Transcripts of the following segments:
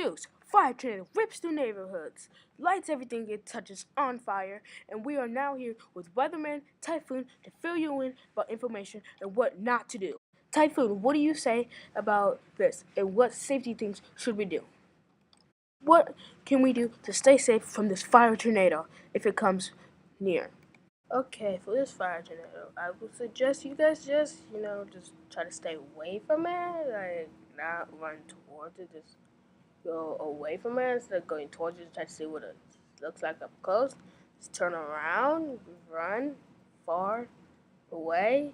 news. Fire tornado rips through neighborhoods, lights everything it touches on fire, and we are now here with Weatherman Typhoon to fill you in about information and what not to do. Typhoon, what do you say about this, and what safety things should we do? What can we do to stay safe from this fire tornado if it comes near? Okay, for this fire tornado, I would suggest you guys just try to stay away from it, like not run towards it, just go away from it instead of going towards it, try to see what it looks like up close. Just turn around, run far away,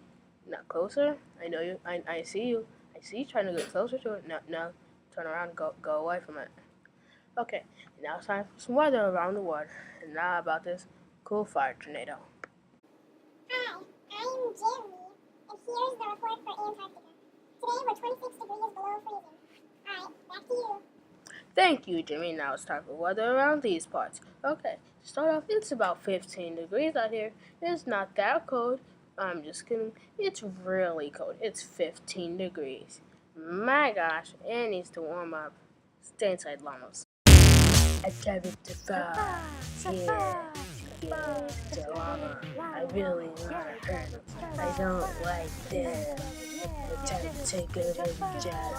not closer. I know you, I see you, I see you trying to get closer to it. No, turn around, go away from it. Okay, now it's time for some weather around the world, and now about this cool fire tornado. Hi, I'm Jeremy, and here's the report for Antarctica. Today we're 26 degrees below freezing. Alright, back to you. Thank you, Jimmy. Now it's time for weather around these parts. Okay, to start off, it's about 15 degrees out here. It's not that cold. I'm just kidding. It's really cold. It's 15 degrees. My gosh, it needs to warm up. Stay inside, llamas. I drive it to far. Yeah, it's a llama. I really want to hurt him. I don't like this. I'm trying to take it every job.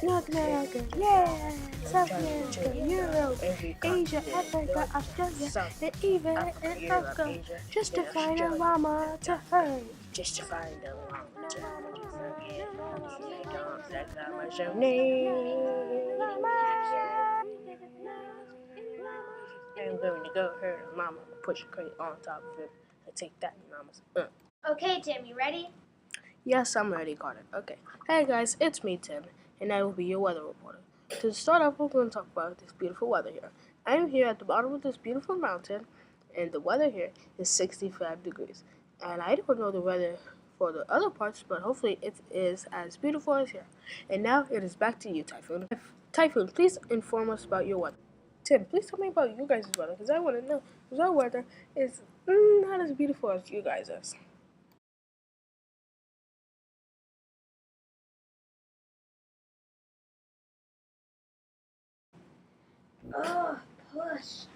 North America, yeah, South America, Europe, Asia, Africa, Australia, and even Antarctica, just to find a llama to hurt. Just to find a llama to hurt. What's your name? I'm going to go hurt a llama, push a crate on top of it, and take that, llamas. Okay, Tim, you ready? Yes, I'm ready, Carter. Okay. Hey guys, it's me, Tim, and I will be your weather reporter. To start off, we're going to talk about this beautiful weather here. I'm here at the bottom of this beautiful mountain, and the weather here is 65 degrees. And I don't know the weather for the other parts, but hopefully it is as beautiful as here. And now it is back to you, Typhoon. Typhoon, please inform us about your weather. Tim, please tell me about you guys' weather, because I want to know, because our weather is not as beautiful as you guys' is. Oh, push.